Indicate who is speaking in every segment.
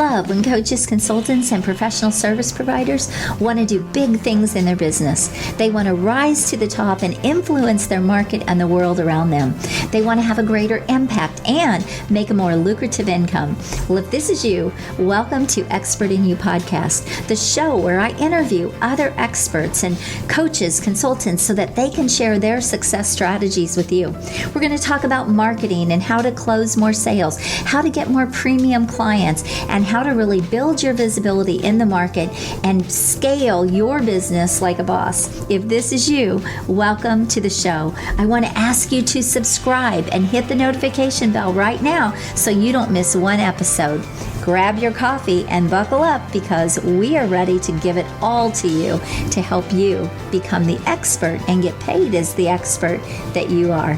Speaker 1: love when coaches, consultants, and professional service providers want to do big things in their business. They want to rise to the top and influence their market and the world around them. They want to have a greater impact and make a more lucrative income. Well, if this is you, welcome to Expert in You podcast, the show where I interview other experts and coaches, consultants, so that they can share their success strategies with you. We're going to talk about marketing and how to close more sales, how to get more premium clients, and how to really build your visibility in the market and scale your business like a boss. If this is you, welcome to the show. I want to ask you to subscribe and hit the notification bell right now so you don't miss one episode. Grab your coffee and buckle up because we are ready to give it all to you to help you become the expert and get paid as the expert that you are.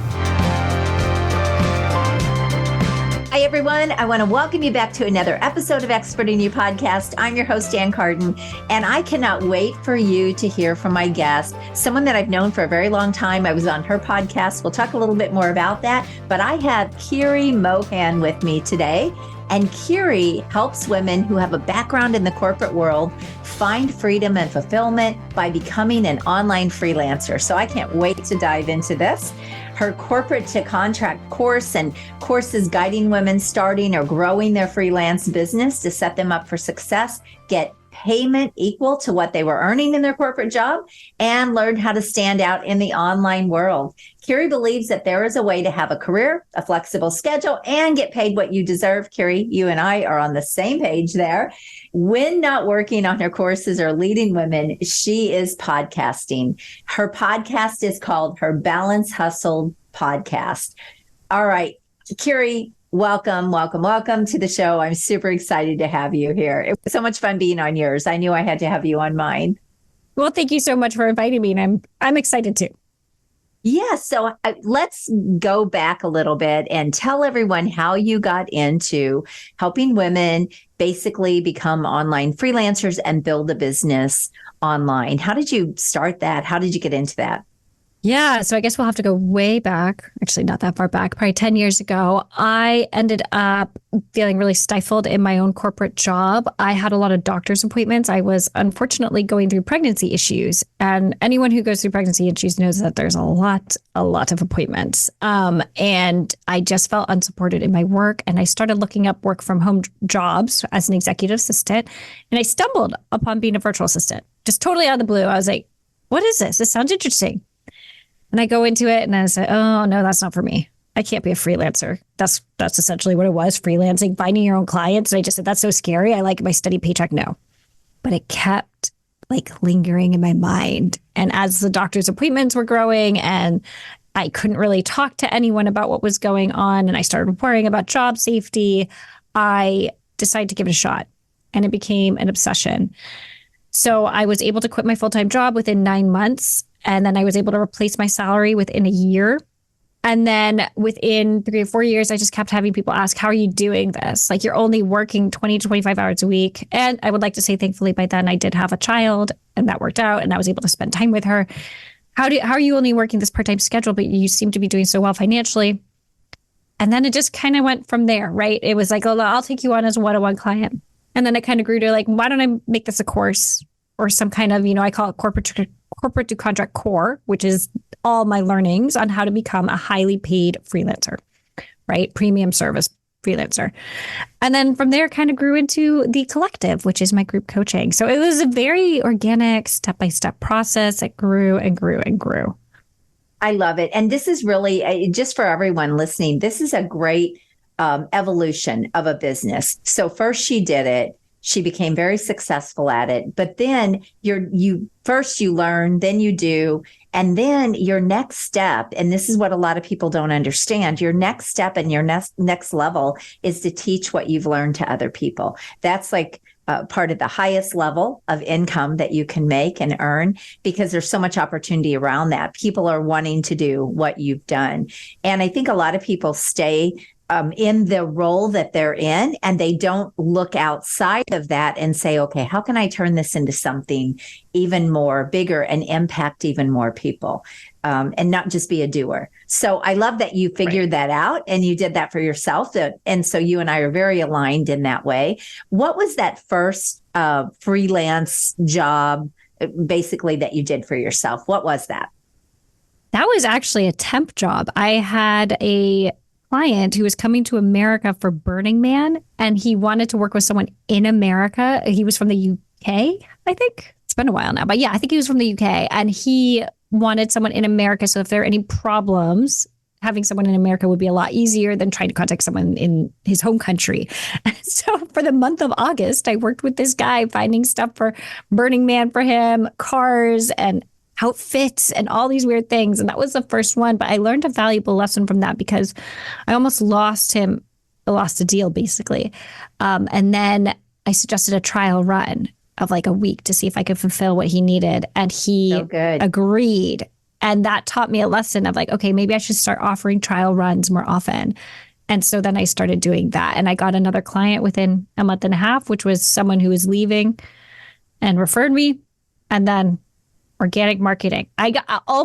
Speaker 1: Hi, everyone. I want to welcome you back to another episode of Expert in You podcast. I'm your host, Ann Carden, and I cannot wait for you to hear from my guest, someone that I've known for a very long time. I was on her podcast. We'll talk a little bit more about that, but I have Kiri Mohan with me today. And Kiri helps women who have a background in the corporate world find freedom and fulfillment by becoming an online freelancer. So I can't wait to dive into this. Her corporate to contract course and courses guiding women starting or growing their freelance business to set them up for success, get payment equal to what they were earning in their corporate job, and learn how to stand out in the online world. Kiri believes that there is a way to have a career, a flexible schedule, and get paid what you deserve. Kiri, you and I are on the same page there. When not working on her courses or leading women, she is podcasting. Her podcast is called Her Balance Hustle Podcast. All right, Kiri, welcome to the show. I'm super excited to have you here. It was so much fun being on yours. I knew I had to have you on mine.
Speaker 2: Well, thank you so much for inviting me, and I'm excited too.
Speaker 1: Yeah, so let's go back a little bit and tell everyone how you got into helping women basically become online freelancers and build a business online. How did you start that? How did you get into that?
Speaker 2: Yeah, so I guess we'll have to go way back, actually not that far back, probably 10 years ago. I ended up feeling really stifled in my own corporate job. I had a lot of doctor's appointments. I was unfortunately going through pregnancy issues. And anyone who goes through pregnancy issues knows that there's a lot of appointments. And I just felt unsupported in my work. And I started looking up work from home jobs as an executive assistant. And I stumbled upon being a virtual assistant, just totally out of the blue. I was like, what is this? This sounds interesting. And I go into it and I say, oh, no, that's not for me. I can't be a freelancer. That's essentially what it was, freelancing, finding your own clients. And I just said, that's so scary. I like my steady paycheck. No. But it kept lingering in my mind. And as the doctor's appointments were growing and I couldn't really talk to anyone about what was going on, and I started worrying about job safety, I decided to give it a shot. And it became an obsession. So I was able to quit my full-time job within 9 months. And then I was able to replace my salary within a year. And then within 3 or 4 years, I just kept having people ask, how are you doing this? You're only working 20 to 25 hours a week. And I would like to say, thankfully, by then I did have a child and that worked out and I was able to spend time with her. How are you only working this part-time schedule, but you seem to be doing so well financially? And then it just kind of went from there, right? It was like, oh, I'll take you on as a one-on-one client. And then it kind of grew to why don't I make this a course or some kind of, I call it corporate to contract core, which is all my learnings on how to become a highly paid freelancer, right? Premium service freelancer. And then from there kind of grew into the collective, which is my group coaching. So it was a very organic step-by-step process that grew and grew and grew.
Speaker 1: I love it. And this is really, just for everyone listening, this is a great evolution of a business. So first she did it. She became very successful at it. But then you learn, then you do. And then your next step, and this is what a lot of people don't understand, your next step and your next level is to teach what you've learned to other people. That's part of the highest level of income that you can make and earn, because there's so much opportunity around that. People are wanting to do what you've done. And I think a lot of people stay in the role that they're in, and they don't look outside of that and say, okay, how can I turn this into something even more bigger and impact even more people, and not just be a doer. So I love that you figured that out and you did that for yourself. And so you and I are very aligned in that way. What was that first freelance job basically that you did for yourself? What was that?
Speaker 2: That was actually a temp job. I had a client who was coming to America for Burning Man, and he wanted to work with someone in America. He was from the UK, I think. It's been a while now, but yeah, I think he was from the UK, and he wanted someone in America. So if there are any problems, having someone in America would be a lot easier than trying to contact someone in his home country. So for the month of August, I worked with this guy finding stuff for Burning Man for him, cars and outfits and all these weird things. And that was the first one. But I learned a valuable lesson from that because I almost lost him. I lost a deal, basically. And then I suggested a trial run of like a week to see if I could fulfill what he needed. And he agreed. And that taught me a lesson of like, okay, maybe I should start offering trial runs more often. And so then I started doing that. And I got another client within a month and a half, which was someone who was leaving and referred me. And then organic marketing. I got all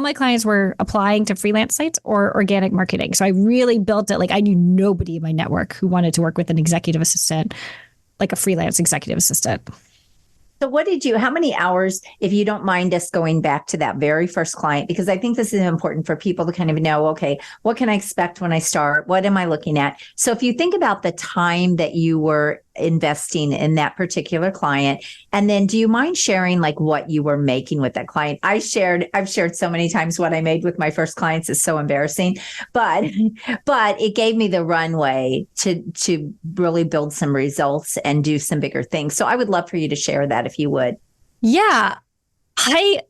Speaker 2: my clients were applying to freelance sites or organic marketing. So I really built it. Like I knew nobody in my network who wanted to work with an executive assistant, like a freelance executive assistant.
Speaker 1: So how many hours, if you don't mind us going back to that very first client, because I think this is important for people to kind of know, okay, what can I expect when I start? What am I looking at? So if you think about the time that you were investing in that particular client, and then do you mind sharing like what you were making with that client? I've shared so many times what I made with my first clients is so embarrassing, but it gave me the runway to really build some results and do some bigger things. So I would love for you to share that if you would.
Speaker 2: Yeah, I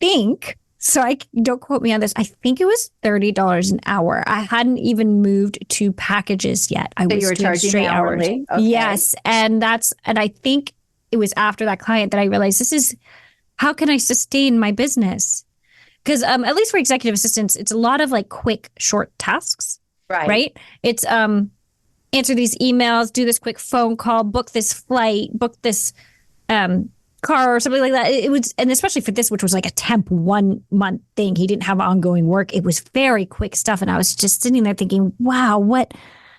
Speaker 2: think so. Don't quote me on this. I think it was $30 an hour. I hadn't even moved to packages yet.
Speaker 1: So you were charging straight hourly?
Speaker 2: Okay. Yes, and I think it was after that client that I realized this is how can I sustain my business? Because at least for executive assistants, it's a lot of like quick, short tasks. Right. It's answer these emails, do this quick phone call, book this flight, book this car or something like that. It was, and especially for this, which was like a temp 1 month thing. He didn't have ongoing work. It was very quick stuff. And I was just sitting there thinking, wow,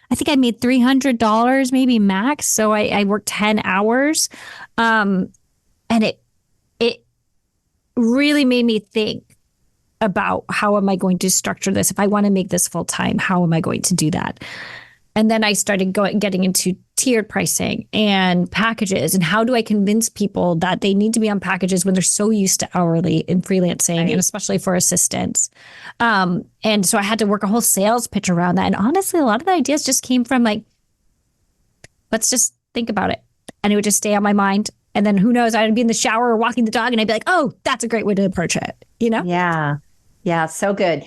Speaker 2: I think I made $300 maybe max. So I worked 10 hours. And it really made me think about how am I going to structure this? If I want to make this full time, how am I going to do that? And then I started getting into tiered pricing and packages. And how do I convince people that they need to be on packages when they're so used to hourly in freelancing, right, and especially for assistants. And so I had to work a whole sales pitch around that. And honestly, a lot of the ideas just came from like, let's just think about it. And it would just stay on my mind. And then who knows, I'd be in the shower or walking the dog and I'd be like, oh, that's a great way to approach it, you know?
Speaker 1: Yeah. Yeah, so good.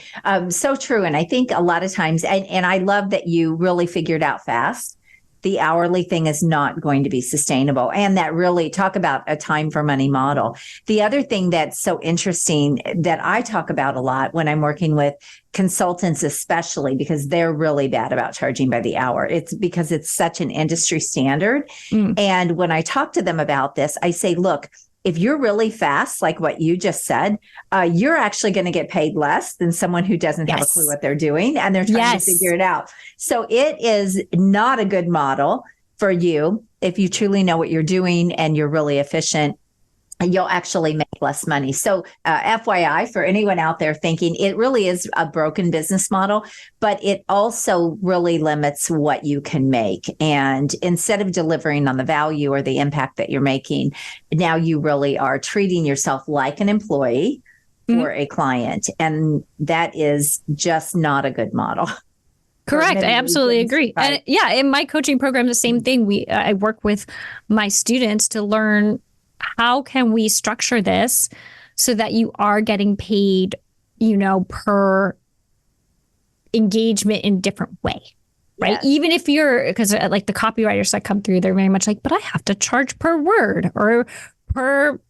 Speaker 1: So true. And I think a lot of times, and I love that you really figured out fast, the hourly thing is not going to be sustainable. And that really talk about a time for money model. The other thing that's so interesting that I talk about a lot when I'm working with consultants, especially because they're really bad about charging by the hour. It's because it's such an industry standard. And when I talk to them about this, I say, look, if you're really fast, like what you just said, you're actually going to get paid less than someone who doesn't have a clue what they're doing and they're trying to figure it out. So it is not a good model for you. If you truly know what you're doing and you're really efficient, you'll actually make less money. So FYI, for anyone out there thinking it really is a broken business model, but it also really limits what you can make. And instead of delivering on the value or the impact that you're making, now you really are treating yourself like an employee for a client. And that is just not a good model.
Speaker 2: Correct. I absolutely agree. Right. And in my coaching program, the same thing. I work with my students to learn how can we structure this so that you are getting paid, per engagement in a different way, right? Yes. Even if because like the copywriters that come through, they're very much like, but I have to charge per word or per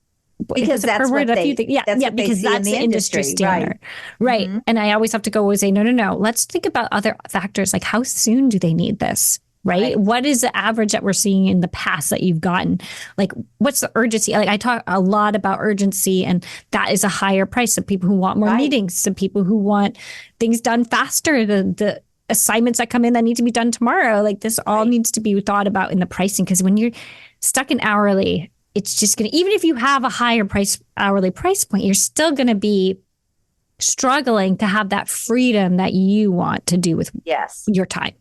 Speaker 1: Because that's what they,
Speaker 2: because that's the industry standard. Right.
Speaker 1: Mm-hmm.
Speaker 2: And I always have to go and say, no. Let's think about other factors. Like, how soon do they need this? Right? What is the average that we're seeing in the past that you've gotten? Like, what's the urgency? Like, I talk a lot about urgency, and that is a higher price. Some people who want more meetings, some people who want things done faster, the assignments that come in that need to be done tomorrow. Like, this all needs to be thought about in the pricing, because when you're stuck in hourly, it's just going to, even if you have a higher hourly price point, you're still going to be struggling to have that freedom that you want to do with your time.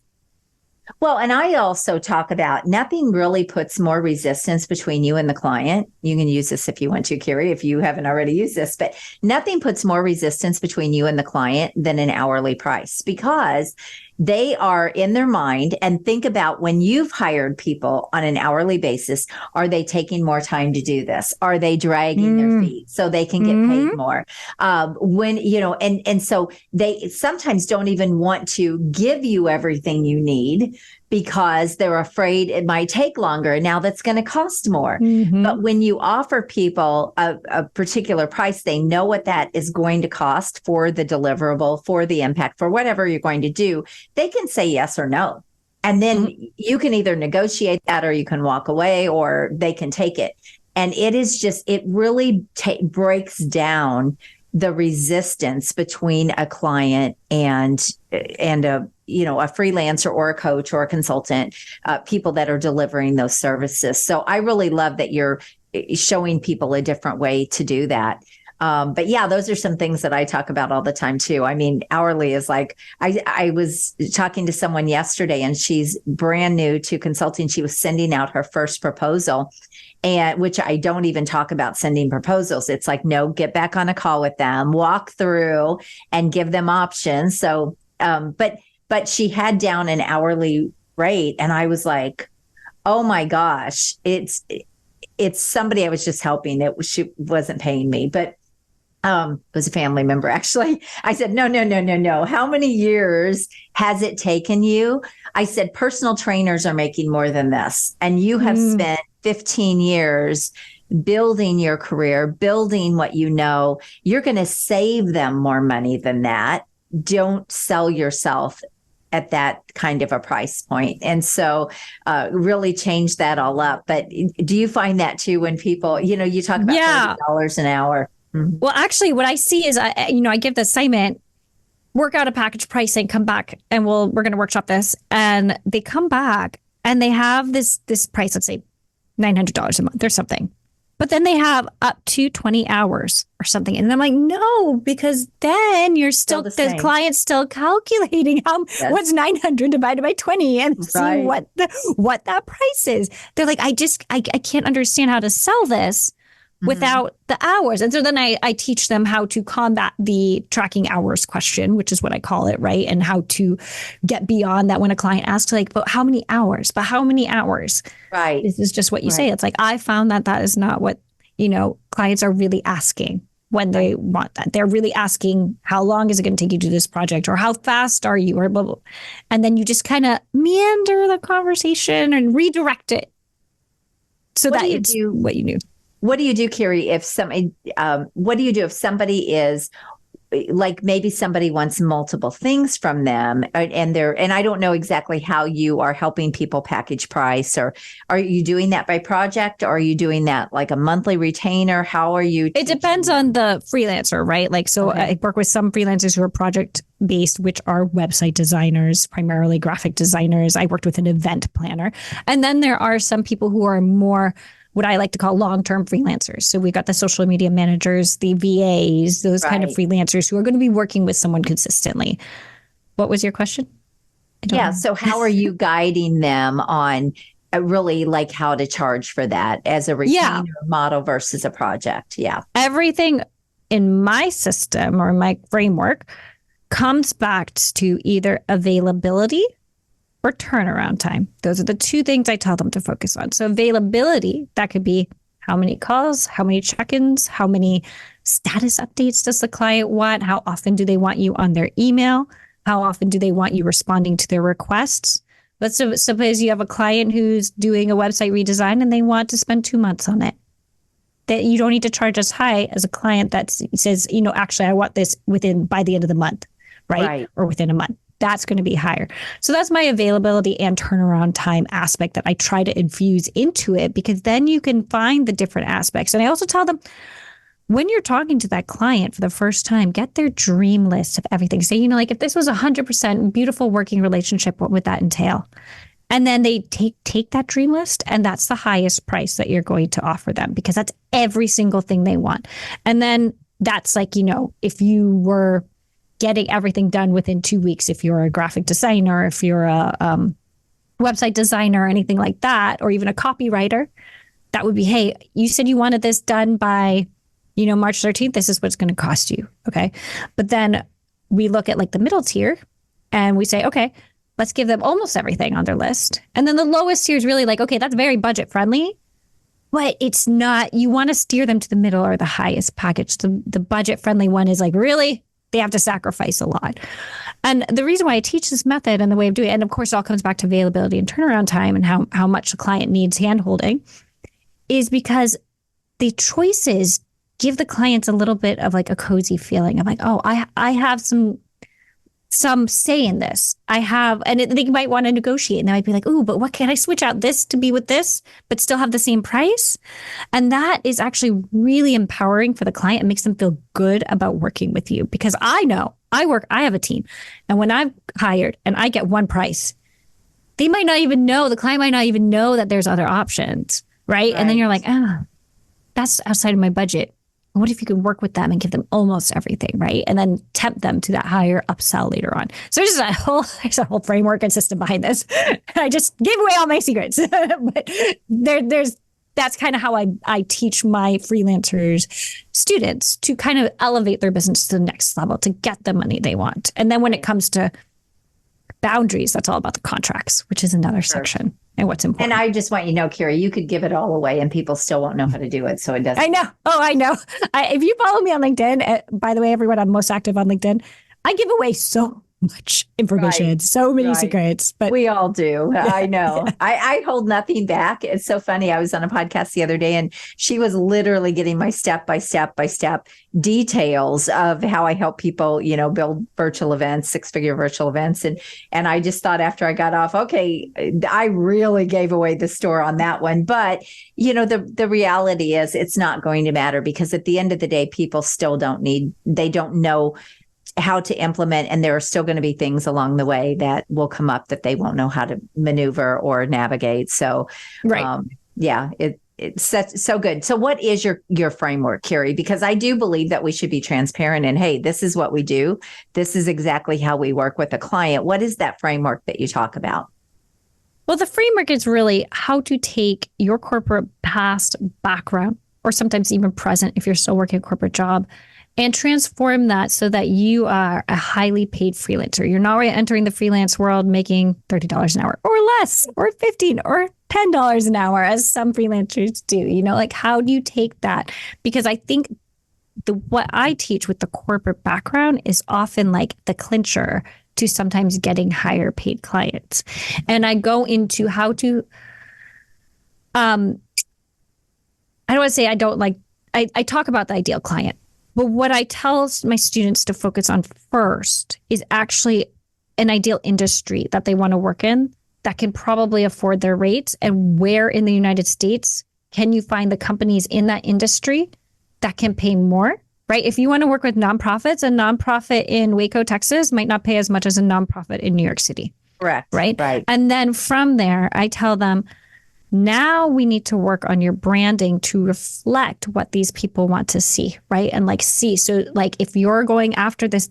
Speaker 1: Well, and I also talk about nothing really puts more resistance between you and the client. You can use this if you want to, Kiri, if you haven't already used this, but nothing puts more resistance between you and the client than an hourly price, because they are in their mind, and think about when you've hired people on an hourly basis, are they taking more time to do this? Are they dragging their feet so they can get paid more? And so they sometimes don't even want to give you everything you need because they're afraid it might take longer. Now that's going to cost more. But when you offer people a particular price, they know what that is going to cost for the deliverable, for the impact, for whatever you're going to do. They can say yes or no. And then you can either negotiate that, or you can walk away, or they can take it. And it is just, it really breaks down the resistance between a client and a freelancer or a coach or a consultant, people that are delivering those services. So I really love that you're showing people a different way to do that. But yeah, those are some things that I talk about all the time too. I mean, hourly is like, I was talking to someone yesterday, and she's brand new to consulting. She was sending out her first proposal, and which I don't even talk about sending proposals. It's like, no, get back on a call with them, walk through and give them options. So, but she had down an hourly rate, and I was like, oh my gosh, it's somebody I was just helping. She wasn't paying me, but it was a family member, actually. I said, no. How many years has it taken you? I said, personal trainers are making more than this. And you have spent 15 years building your career, building what you know. You're going to save them more money than that. Don't sell yourself at that kind of a price point. And so really change that all up. But do you find that too, when people, you talk about $30 an hour?
Speaker 2: Well, actually, what I see is, I give the assignment, work out a package pricing, come back, and we're going to workshop this. And they come back and they have this price, let's say $900 a month or something. But then they have up to 20 hours or something. And I'm like, no, because then you're still the client's still calculating what's 900 divided by 20 and see what that price is. They're like, I can't understand how to sell this without the hours. And so then I teach them how to combat the tracking hours question, which is what I call it, right? And how to get beyond that when a client asks, like, but how many hours? But how many hours?
Speaker 1: Right.
Speaker 2: This is just what you say. It's like, I found that is not what, clients are really asking when they want that. They're really asking, how long is it going to take you to do this project? Or how fast are you? Or blah, blah. And then you just kind of meander the conversation and redirect it so that it's what you knew.
Speaker 1: What do you do, Kiri, if somebody is like, maybe somebody wants multiple things from them, and I don't know exactly how you are helping people package price, or are you doing that by project, or are you doing that like a monthly retainer? How are you?
Speaker 2: It depends on the freelancer, right? Like, so I work with some freelancers who are project based, which are website designers, primarily graphic designers. I worked with an event planner. And then there are some people who are more what I like to call long-term freelancers. So we've got the social media managers, the VAs, those kind of freelancers who are going to be working with someone consistently. What was your question?
Speaker 1: Yeah. So how are you guiding them on really like how to charge for that as a retainer model versus a project? Yeah.
Speaker 2: Everything in my system or my framework comes back to either availability or turnaround time. Those are the two things I tell them to focus on. So availability, that could be how many calls, how many check-ins, how many status updates does the client want? How often do they want you on their email? How often do they want you responding to their requests? Let's suppose you have a client who's doing a website redesign and they want to spend 2 months on it. that you don't need to charge as high as a client that says, actually, I want this by the end of the month, right? Or within a month. That's going to be higher. So that's my availability and turnaround time aspect that I try to infuse into it, because then you can find the different aspects. And I also tell them, when you're talking to that client for the first time, get their dream list of everything. Say, like if this was 100% beautiful working relationship, what would that entail? And then they take that dream list, and that's the highest price that you're going to offer them, because that's every single thing they want. And then that's like, if you were getting everything done within 2 weeks, if you're a graphic designer, if you're a website designer, or anything like that, or even a copywriter, that would be, hey, you said you wanted this done by, March 13th, this is what it's going to cost you. Okay. But then we look at like the middle tier and we say, okay, let's give them almost everything on their list. And then the lowest tier is really like, okay, that's very budget friendly, but it's not, you want to steer them to the middle or the highest package. The budget friendly one is like, really, they have to sacrifice a lot. And the reason why I teach this method and the way of doing it, and of course it all comes back to availability and turnaround time and how much the client needs handholding, is because the choices give the clients a little bit of like a cozy feeling of like, oh, I have some say in this. They might want to negotiate, and they might be like, oh, but what can I switch out this to be with this, but still have the same price? And that is actually really empowering for the client and makes them feel good about working with you, because I know I have a team. And when I've hired and I get one price, the client might not even know that there's other options. Right. And then you're like, that's outside of my budget. What if you could work with them and give them almost everything, right? And then tempt them to that higher upsell later on. So there's a whole framework and system behind this. I just gave away all my secrets, but that's kind of how I teach my freelancers, students, to kind of elevate their business to the next level, to get the money they want. And then when it comes to boundaries, that's all about the contracts, which is another section. And what's important.
Speaker 1: And I just want you to know, Kiri, you could give it all away and people still won't know how to do it. So it doesn't.
Speaker 2: I know. Oh, I know. If you follow me on LinkedIn, by the way, everyone, I'm most active on LinkedIn. I give away so much information, so many secrets. But
Speaker 1: we all do. I know. I hold nothing back. It's so funny. I was on a podcast the other day and she was literally getting my step by step details of how I help people, build virtual events, 6-figure virtual events. And I just thought after I got off, okay, I really gave away the store on that one. But, the reality is it's not going to matter, because at the end of the day, people still they don't know how to implement. And there are still going to be things along the way that will come up that they won't know how to maneuver or navigate. So, it's so good. So what is your framework, Kiri? Because I do believe that we should be transparent and, hey, this is what we do. This is exactly how we work with a client. What is that framework that you talk about?
Speaker 2: Well, the framework is really how to take your corporate past background, or sometimes even present if you're still working a corporate job, and transform that so that you are a highly paid freelancer. You're not entering the freelance world making $30 an hour or less, or $15 or $10 an hour, as some freelancers do. Like, how do you take that? Because I think what I teach with the corporate background is often like the clincher to sometimes getting higher paid clients. And I go into how to, I don't want to say I talk about the ideal client. But what I tell my students to focus on first is actually an ideal industry that they want to work in that can probably afford their rates, and where in the United States can you find the companies in that industry that can pay more, right? If you want to work with nonprofits, a nonprofit in Waco, Texas might not pay as much as a nonprofit in New York City.
Speaker 1: Correct.
Speaker 2: Right.
Speaker 1: Right.
Speaker 2: And then from there, I tell them, now we need to work on your branding to reflect what these people want to see, right? And see. So if you're going after this,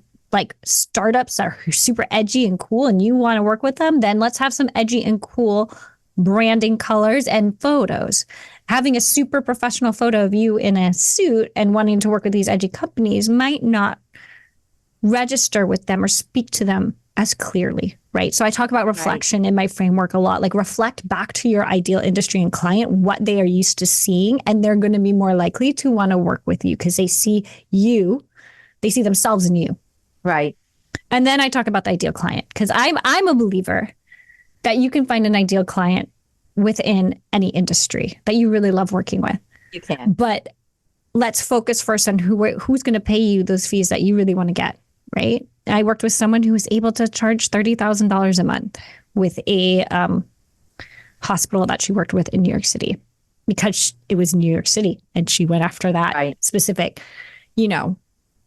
Speaker 2: startups that are super edgy and cool and you want to work with them, then let's have some edgy and cool branding colors and photos. Having a super professional photo of you in a suit and wanting to work with these edgy companies might not register with them or speak to them as clearly, right? So I talk about reflection in my framework a lot, reflect back to your ideal industry and client, what they are used to seeing, and they're going to be more likely to want to work with you because they see themselves in you.
Speaker 1: Right.
Speaker 2: And then I talk about the ideal client, because I'm a believer that you can find an ideal client within any industry that you really love working with.
Speaker 1: You can.
Speaker 2: But let's focus first on who's going to pay you those fees that you really want to get, right? I worked with someone who was able to charge $30,000 a month with a hospital that she worked with in New York City because it was New York City and she went after that specific,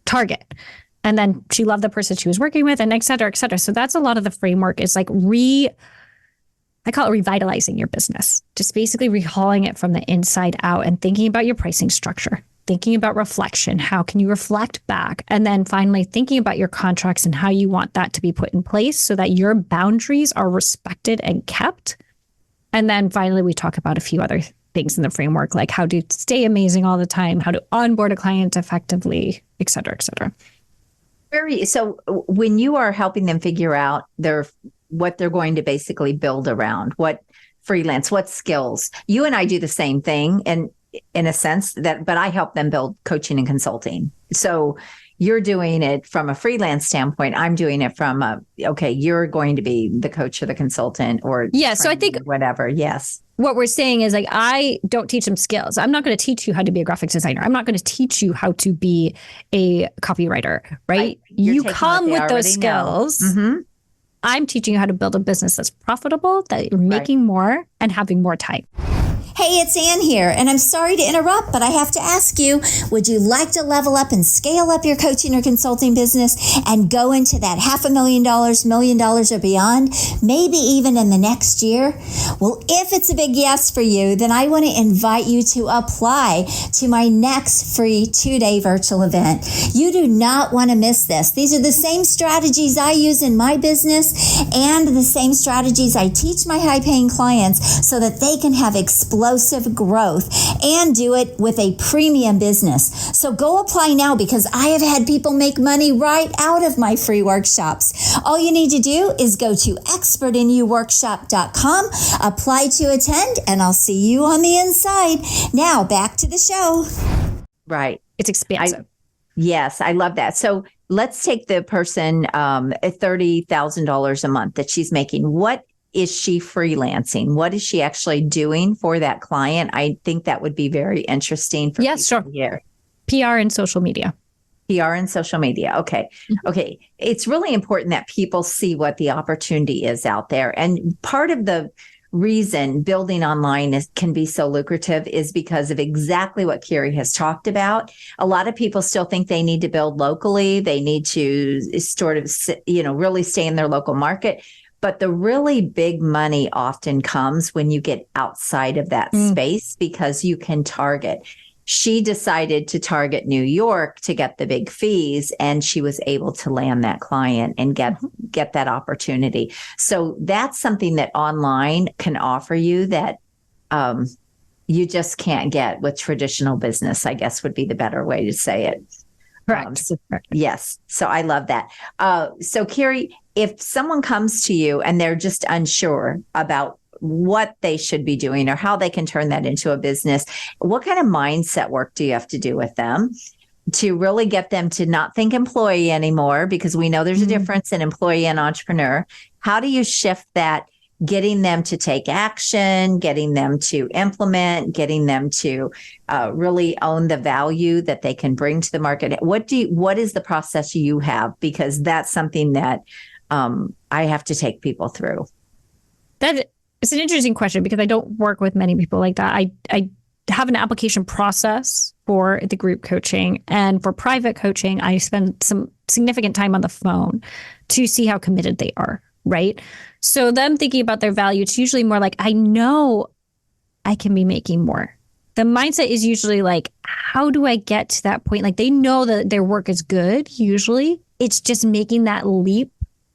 Speaker 2: target. And then she loved the person she was working with and et cetera, et cetera. So that's a lot of the framework is like I call it revitalizing your business, just basically rehauling it from the inside out and thinking about your pricing structure, thinking about reflection. How can you reflect back? And then finally thinking about your contracts and how you want that to be put in place so that your boundaries are respected and kept. And then finally, we talk about a few other things in the framework, like how to stay amazing all the time, how to onboard a client effectively, et cetera, et cetera.
Speaker 1: So when you are helping them figure out what they're going to basically build around, what skills, you and I do the same thing. And in a sense but I help them build coaching and consulting. So you're doing it from a freelance standpoint. I'm doing it from you're going to be the coach or the consultant or
Speaker 2: so I think
Speaker 1: whatever. Yes.
Speaker 2: What we're saying is like, I don't teach them skills. I'm not going to teach you how to be a graphics designer. I'm not going to teach you how to be a copywriter, right? You come with those skills. Mm-hmm. I'm teaching you how to build a business that's profitable, that you're making more and having more time.
Speaker 3: Hey, it's Ann here, and I'm sorry to interrupt, but I have to ask you, would you like to level up and scale up your coaching or consulting business and go into that $500,000, $1 million or beyond, maybe even in the next year? Well, if it's a big yes for you, then I want to invite you to apply to my next free 2-day virtual event. You do not want to miss this. These are the same strategies I use in my business and the same strategies I teach my high-paying clients so that they can have explosive growth and do it with a premium business. So go apply now because I have had people make money right out of my free workshops. All you need to do is go to expertinyouworkshop.com, apply to attend, and I'll see you on the inside. Now back to the show.
Speaker 1: Right.
Speaker 2: It's expansive.
Speaker 1: Yes, I love that. So let's take the person $30,000 a month that she's making. What is she freelancing? What is she actually doing for that client? I think that would be very interesting for
Speaker 2: people to hear. PR and social media.
Speaker 1: PR and social media. Okay. Mm-hmm. Okay. It's really important that people see what the opportunity is out there. And part of the reason building online can be so lucrative is because of exactly what Kiri has talked about. A lot of people still think they need to build locally. They need to sort of, really stay in their local market. But the really big money often comes when you get outside of that space because you can target. She decided to target New York to get the big fees, and she was able to land that client and get that opportunity. So that's something that online can offer you that you just can't get with traditional business, I guess would be the better way to say it.
Speaker 2: Correct.
Speaker 1: Yes. So I love that. So Kiri, if someone comes to you and they're just unsure about what they should be doing or how they can turn that into a business, what kind of mindset work do you have to do with them to really get them to not think employee anymore? Because we know there's a difference in employee and entrepreneur. How do you shift that? Getting them to take action, getting them to implement, getting them to really own the value that they can bring to the market. What is the process you have? Because that's something that I have to take people through.
Speaker 2: That is an interesting question because I don't work with many people like that. I have an application process for the group coaching, and for private coaching, I spend some significant time on the phone to see how committed they are. Right. So them thinking about their value, it's usually more like, I know I can be making more. The mindset is usually like, how do I get to that point? Like they know that their work is good. Usually it's just making that leap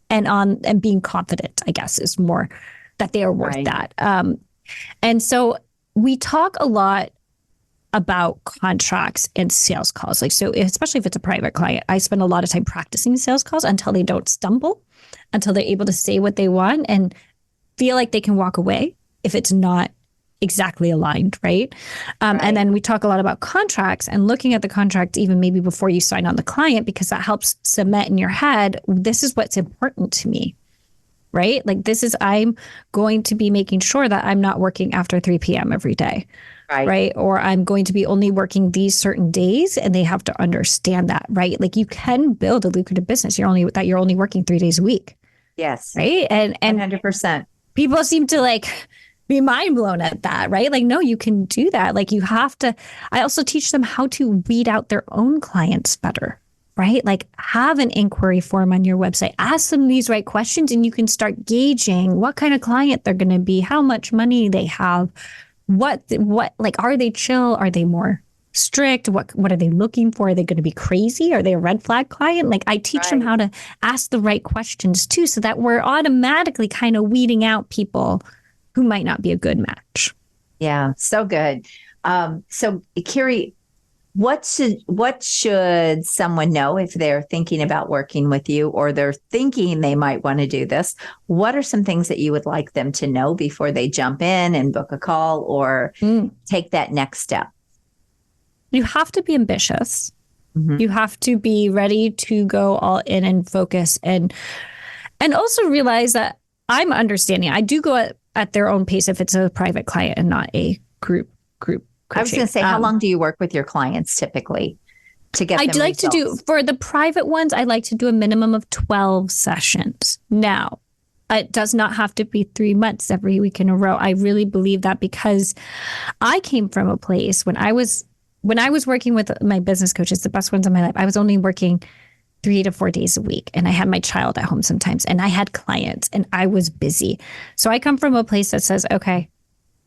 Speaker 2: and being confident, I guess, is more that they are worth that. And so we talk a lot about contracts and sales calls. Like, so especially if it's a private client, I spend a lot of time practicing sales calls until they don't stumble, until they're able to say what they want and feel like they can walk away if it's not exactly aligned, right? And then we talk a lot about contracts and looking at the contract even maybe before you sign on the client, because that helps cement in your head, this is what's important to me. right? Like I'm going to be making sure that I'm not working after 3 p.m. every day. Right. Or I'm going to be only working these certain days, and they have to understand that, right? Like you can build a lucrative business. You're only working 3 days a week.
Speaker 1: Yes.
Speaker 2: Right. And
Speaker 1: 100%.
Speaker 2: People seem to be mind blown at that, right? Like, no, you can do that. Like you have to, I also teach them how to weed out their own clients better, right? Like have an inquiry form on your website, ask them these right questions, and you can start gauging what kind of client they're going to be, how much money they have, what, like, are they chill? Are they more strict? What are they looking for? Are they going to be crazy? Are they a red flag client? Like I teach them how to ask the right questions too, so that we're automatically kind of weeding out people who might not be a good match.
Speaker 1: Yeah, so good. So Kiri, what should someone know if they're thinking about working with you, or they're thinking they might want to do this? What are some things that you would like them to know before they jump in and book a call or take that next step?
Speaker 2: You have to be ambitious.
Speaker 1: Mm-hmm.
Speaker 2: You have to be ready to go all in and focus, and also realize that I'm understanding. I do go at their own pace if it's a private client and not a group coaching.
Speaker 1: I was going to say, how long do you work with your clients typically to get them
Speaker 2: like
Speaker 1: results?
Speaker 2: to do, for the private ones, I like to do a minimum of 12 sessions. Now, it does not have to be 3 months every week in a row. I really believe that, because I came from a place when I was working with my business coaches, the best ones in my life, I was only working 3 to 4 days a week. And I had my child at home sometimes, and I had clients, and I was busy. So I come from a place that says, okay,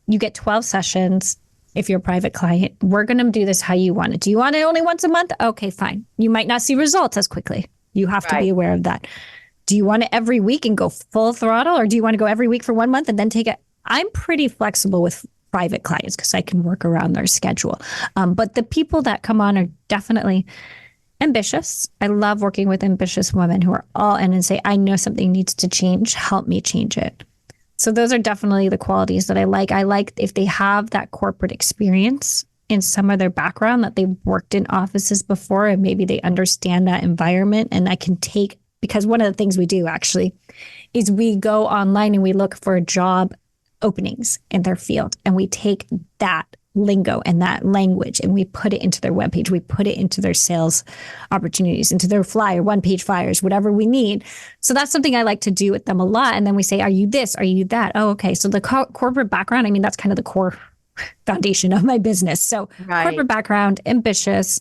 Speaker 2: you get 12 sessions. If you're a private client, we're going to do this how you want it. Do you want it only once a month? Okay, fine. You might not see results as quickly. You have to be aware of that. Do you want it every week and go full throttle, or do you want to go every week for 1 month and then take it? I'm pretty flexible with private clients because I can work around their schedule. But the people that come on are definitely ambitious. I love working with ambitious women who are all in and say, I know something needs to change. Help me change it. So those are definitely the qualities that I like. I like if they have that corporate experience in some of their background, that they've worked in offices before, and maybe they understand that environment. And I can take, because one of the things we do actually is we go online and we look for job openings in their field, and we take that lingo and that language and we put it into their webpage. We put it into their sales opportunities, into their flyer, one-page flyers, whatever we need. So that's something I like to do with them a lot. And then we say, are you this? Are you that? Oh, okay. So the corporate background, I mean, that's kind of the core foundation of my business. So corporate background, ambitious.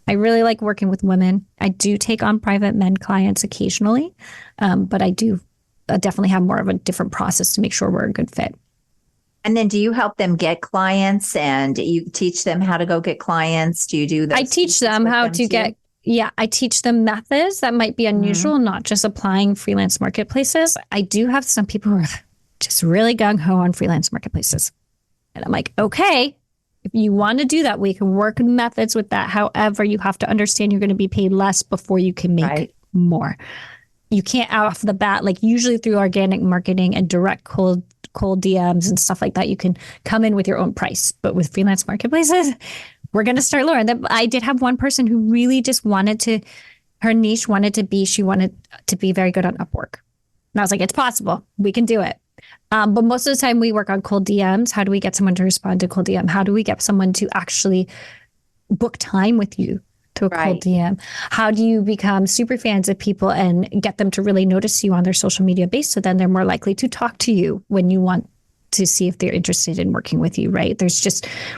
Speaker 2: I really like working with women. I do take on private men clients occasionally, but I do definitely have more of a different process to make sure we're a good fit.
Speaker 1: And then do you help them get clients, and you teach them how to go get clients? Do you do that?
Speaker 2: I teach them how to get, I teach them methods that might be unusual, not just applying freelance marketplaces. I do have some people who are just really gung-ho on freelance marketplaces. And I'm like, okay, if you want to do that, we can work methods with that. However, you have to understand you're going to be paid less before you can make more. You can't out off the bat, like usually through organic marketing and direct cold DMs and stuff like that, you can come in with your own price. But with freelance marketplaces, we're going to start lower. And I did have one person who really just her niche she wanted to be very good on Upwork. And I was like, it's possible. We can do it. But most of the time we work on cold DMs. How do we get someone to respond to cold DM? How do we get someone to actually book time with you to a cold DM? How do you become super fans of people and get them to really notice you on their social media base, so then they're more likely to talk to you when you want to see if they're interested in working with you, right?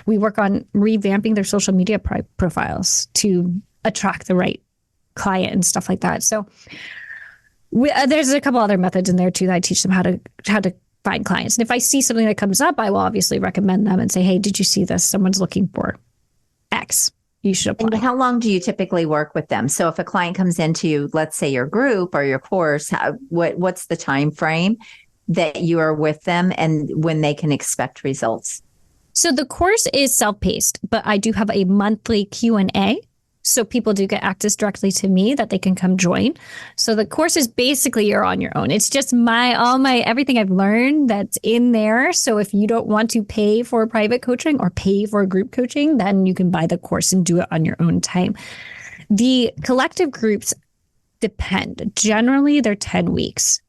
Speaker 2: We work on revamping their social media profiles to attract the right client and stuff like that. So there's a couple other methods in there too that I teach them how to find clients. And if I see something that comes up, I will obviously recommend them and say, hey, did you see this? Someone's looking for X. You should apply.
Speaker 1: And how long do you typically work with them? So if a client comes into, let's say, your group or your course, what's the time frame that you are with them and when they can expect results?
Speaker 2: So the course is self-paced, but I do have a monthly Q&A. So people do get access directly to me that they can come join. So the course is basically you're on your own. It's just everything I've learned that's in there. So if you don't want to pay for private coaching or pay for group coaching, then you can buy the course and do it on your own time. The collective groups depend. Generally, they're 10 weeks.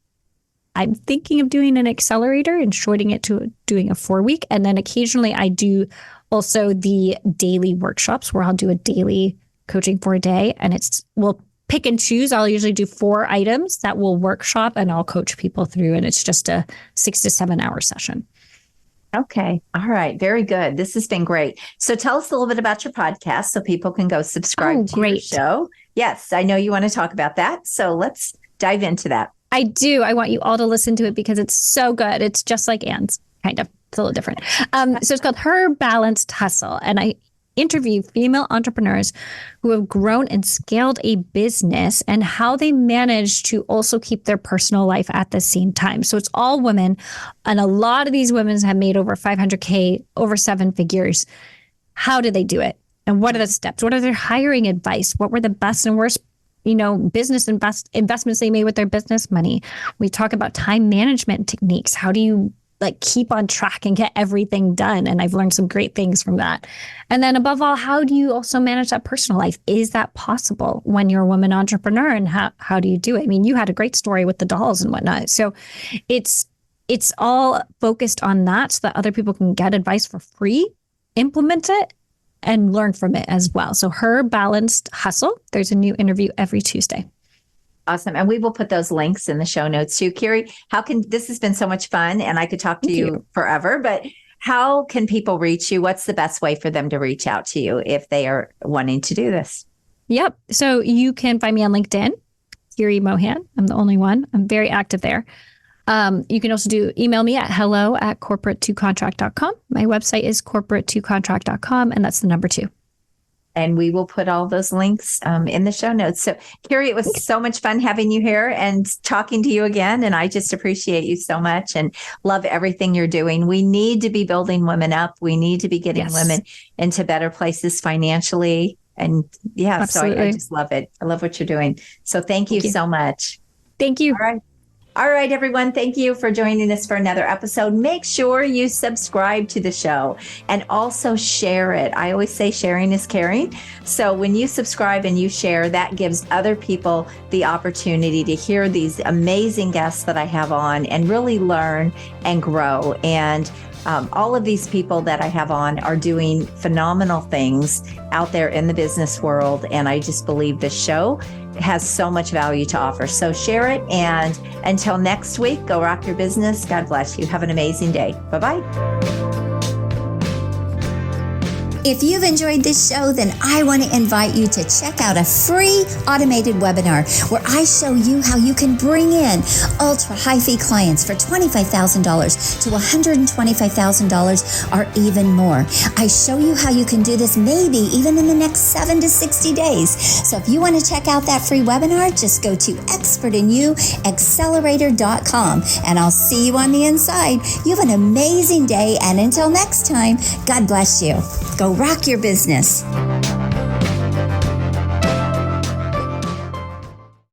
Speaker 2: I'm thinking of doing an accelerator and shorting it to doing a 4-week. And then occasionally I do also the daily workshops where I'll do a daily coaching for a day. And we'll pick and choose. I'll usually do 4 items that we'll workshop and I'll coach people through. And it's just a 6 to 7 hour session.
Speaker 1: Okay. All right. Very good. This has been great. So tell us a little bit about your podcast so people can go subscribe to your show. Yes, I know you want to talk about that. So let's dive into that.
Speaker 2: I do. I want you all to listen to it because it's so good. It's just like Ann's, kind of. It's a little different. So it's called Her Balanced Hustle. And I interview female entrepreneurs who have grown and scaled a business and how they manage to also keep their personal life at the same time. So it's all women. And a lot of these women have made over 500K, over 7 figures. How did they do it? And what are the steps? What are their hiring advice? What were the best and worst, business investments they made with their business money? We talk about time management techniques. How do you keep on track and get everything done? And I've learned some great things from that. And then above all, how do you also manage that personal life? Is that possible when you're a woman entrepreneur? And how do you do it? I mean, you had a great story with the dolls and whatnot. So it's all focused on that so that other people can get advice for free, implement it, and learn from it as well. So Her Balanced Hustle. There's a new interview every Tuesday.
Speaker 1: Awesome. And we will put those links in the show notes too. Kiri, this has been so much fun and I could talk to you forever, but how can people reach you? What's the best way for them to reach out to you if they are wanting to do this?
Speaker 2: Yep. So you can find me on LinkedIn, Kiri Mohan. I'm the only one. I'm very active there. You can also email me at hello@corporate2contract.com. My website is corporate2contract.com, and that's the number 2.
Speaker 1: And we will put all those links in the show notes. So, Kiri, it was so much fun having you here and talking to you again. And I just appreciate you so much and love everything you're doing. We need to be building women up. We need to be getting women into better places financially. And so I just love it. I love what you're doing. So thank you so much.
Speaker 2: Thank you.
Speaker 1: All right, everyone. Thank you for joining us for another episode. Make sure you subscribe to the show and also share it. I always say sharing is caring. So when you subscribe and you share, that gives other people the opportunity to hear these amazing guests that I have on and really learn and grow. And all of these people that I have on are doing phenomenal things out there in the business world. And I just believe this show has so much value to offer. So share it. And until next week, go rock your business. God bless you. Have an amazing day. Bye-bye.
Speaker 3: If you've enjoyed this show, then I want to invite you to check out a free automated webinar where I show you how you can bring in ultra high fee clients for $25,000 to $125,000 or even more. I show you how you can do this maybe even in the next 7 to 60 days. So if you want to check out that free webinar, just go to expertinyouaccelerator.com and I'll see you on the inside. You have an amazing day, and until next time, God bless you. Go rock your business.